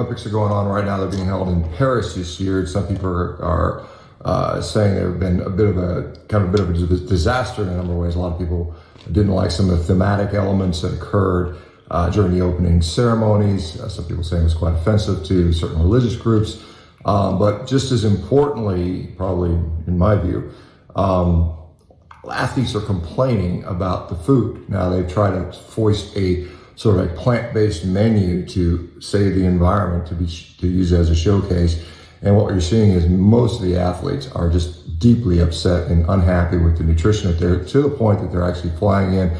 Olympics are going on right now. They're being held in Paris this year. Some people are saying there have been a bit of a disaster in a number of ways. A lot of people didn't like some of the thematic elements that occurred during the opening ceremonies. Some people saying it was quite offensive to certain religious groups. But just as importantly, probably in my view, athletes are complaining about the food. Now they've tried to foist a sort of a plant-based menu to save the environment, to use as a showcase. And what you're seeing is most of the athletes are just deeply upset and unhappy with the nutrition that they're, to the point that they're actually flying in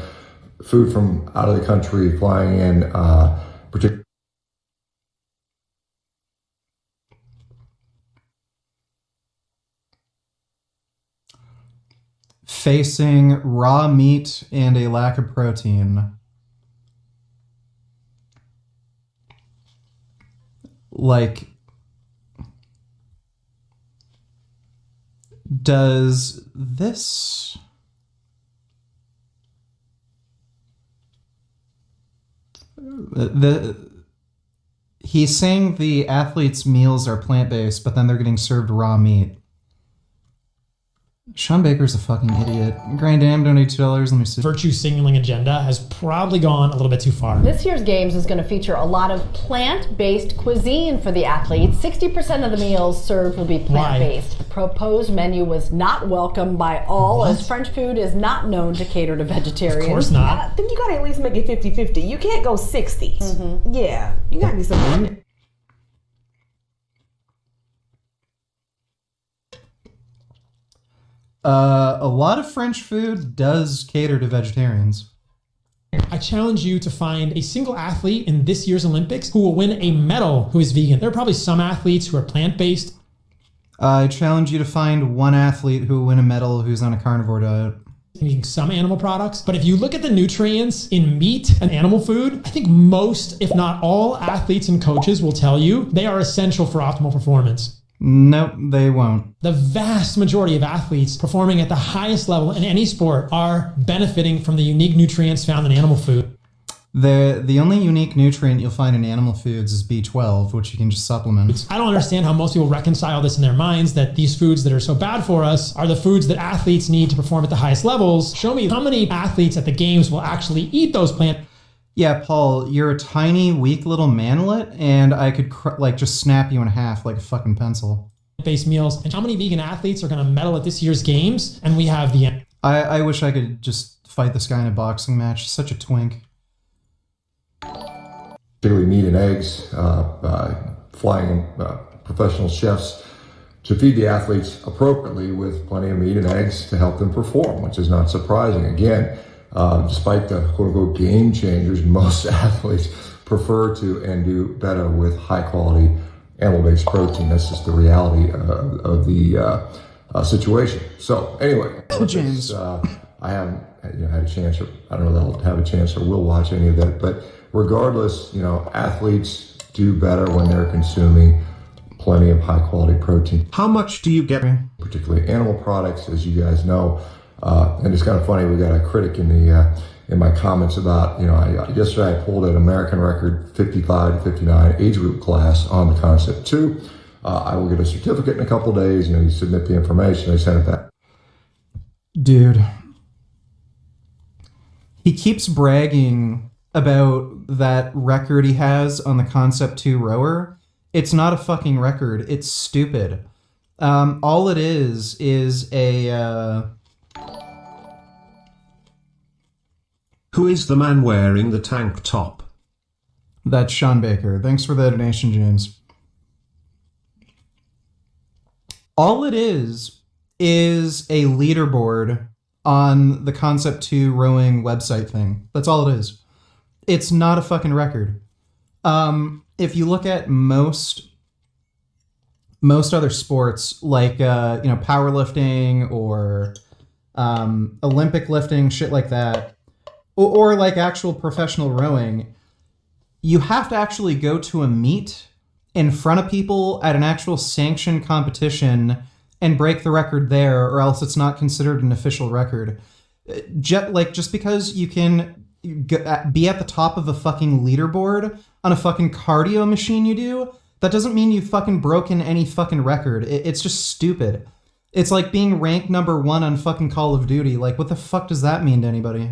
food from out of the country, flying in particularly facing raw meat and a lack of protein. Like, does this... He's saying the athletes' meals are plant-based, but then they're getting served raw meat. Sean Baker's a fucking idiot. Grand Dam donated $2. Let me see. Virtue signaling agenda has probably gone a little bit too far. This year's games is going to feature a lot of plant-based cuisine for the athletes. 60% of the meals served will be plant-based. The proposed menu was not welcomed by all, as French food is not known to cater to vegetarians. Of course not. I think you got to at least make it 50-50. You can't go 60. Mm-hmm. Yeah, you got to be something. A lot of French food does cater to vegetarians. I challenge you to find a single athlete in this year's Olympics who will win a medal who is vegan. There are probably some athletes who are plant-based. I challenge you to find one athlete who will win a medal who's on a carnivore diet. Eating some animal products. But if you look at the nutrients in meat and animal food, I think most, if not all, athletes and coaches will tell you they are essential for optimal performance. Nope, they won't. The vast majority of athletes performing at the highest level in any sport are benefiting from the unique nutrients found in animal food. The only unique nutrient you'll find in animal foods is B12, which you can just supplement. I don't understand how most people reconcile this in their minds, that these foods that are so bad for us are the foods that athletes need to perform at the highest levels. Show me how many athletes at the games will actually eat those plant. Yeah, Paul, you're a tiny, weak little manlet, and I could just snap you in half like a fucking pencil. Based meals. And how many vegan athletes are going to medal at this year's games? And we have the... I wish I could just fight this guy in a boxing match. He's such a twink. particularly meat and eggs, flying professional chefs to feed the athletes appropriately with plenty of meat and eggs to help them perform, which is not surprising. Again, despite the quote-unquote game changers, most athletes prefer to and do better with high-quality animal-based protein. That's just the reality of the situation. So anyway, James, I haven't had a chance, or I don't know that I'll have a chance or will watch any of that. But regardless, athletes do better when they're consuming plenty of high-quality protein. How much do you get? Particularly animal products, as you guys know. And it's kind of funny, we got a critic in my comments about, yesterday I pulled an American record 55 to 59 age group class on the Concept 2. I will get a certificate in a couple of days. You submit the information, they send it back. Dude. He keeps bragging about that record he has on the Concept 2 rower. It's not a fucking record. It's stupid. All it is a... Who is the man wearing the tank top? That's Sean Baker. Thanks for the donation, James. All it is a leaderboard on the Concept 2 rowing website thing. That's all it is. It's not a fucking record. If you look at most other sports, like powerlifting or Olympic lifting, shit like that, or like actual professional rowing, you have to actually go to a meet in front of people at an actual sanctioned competition and break the record there, or else it's not considered an official record. Just because you can be at the top of a fucking leaderboard on a fucking cardio machine you do, that doesn't mean you've fucking broken any fucking record. It's just stupid. It's like being ranked number 1 on fucking Call of Duty. Like, what the fuck does that mean to anybody?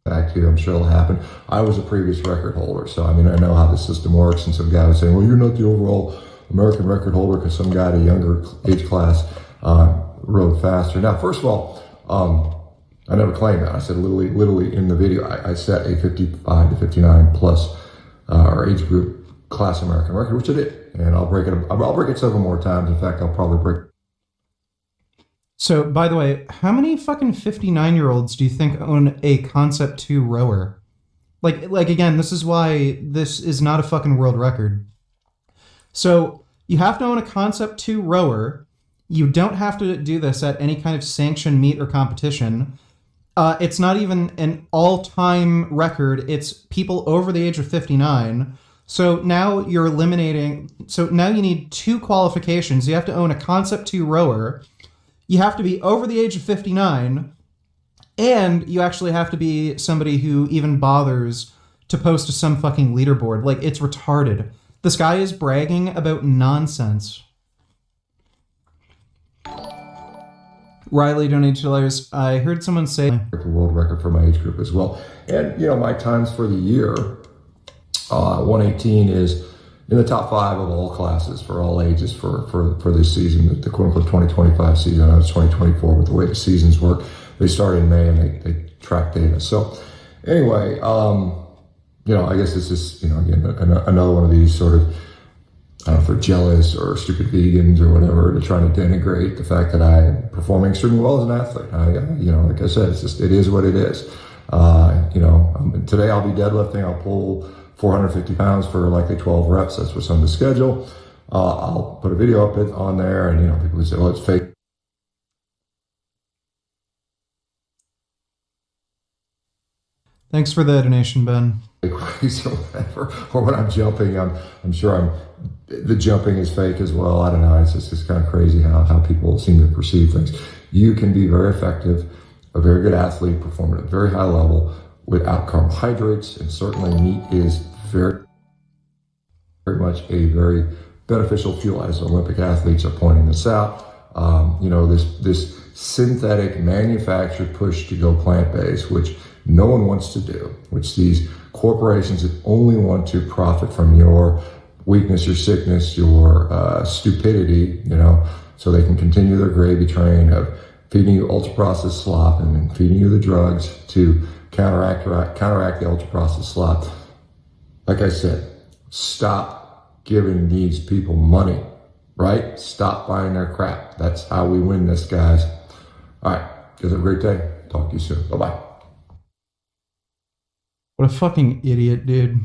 Back to you, I'm sure it'll happen. I was a previous record holder, so I mean, I know how the system works. And some guy was saying, well, you're not the overall American record holder because some guy at a younger age class rode faster. Now, first of all, I never claimed that. I said literally in the video, I set a 55 to 59 plus or age group class American record, which I did. And I'll break it several more times. In fact, I'll probably break. So, by the way, how many fucking 59-year-olds do you think own a Concept 2 rower? Like again, this is why this is not a fucking world record. So, you have to own a Concept 2 rower. You don't have to do this at any kind of sanctioned meet or competition. It's not even an all-time record. It's people over the age of 59. So now you're eliminating... So now you need 2 qualifications. You have to own a Concept 2 rower. You have to be over the age of 59, and you actually have to be somebody who even bothers to post to some fucking leaderboard. Like, it's retarded. This guy is bragging about nonsense. Riley donated $2. I heard someone say... The world record for my age group as well. And, you know, my times for the year, 118 is in the top 5 of all classes for all ages for this season, the quote-unquote 2025 season. I know it's 2024, but the way the seasons work, they start in May and they track data. So anyway, you know, I guess this is, you know, again, another one of these sort of, I don't know if they're jealous or stupid vegans or whatever, to try to denigrate the fact that I'm performing extremely well as an athlete. You know, like I said, it is what it is. You know, today I'll be deadlifting, I'll pull 450 pounds for likely 12 reps. That's what's on the schedule. I'll put a video up on there, and you know, people can say, "Well, it's fake." Thanks for the donation, Ben. Crazy or whatever. Or when I'm jumping, I'm sure the jumping is fake as well. I don't know. It's just kind of crazy how people seem to perceive things. You can be very effective, a very good athlete, perform at a very high level without carbohydrates, and certainly meat is very, very much a very beneficial fuel, as Olympic athletes are pointing this out. You know, this synthetic manufactured push to go plant-based, which no one wants to do, which these corporations that only want to profit from your weakness, your sickness, your stupidity, you know, so they can continue their gravy train of feeding you ultra-processed slop and then feeding you the drugs to counteract the ultra-processed slop. Like I said, stop giving these people money, right? Stop buying their crap. That's how we win this, guys. All right, guys, have a great day. Talk to you soon. Bye-bye. What a fucking idiot, dude.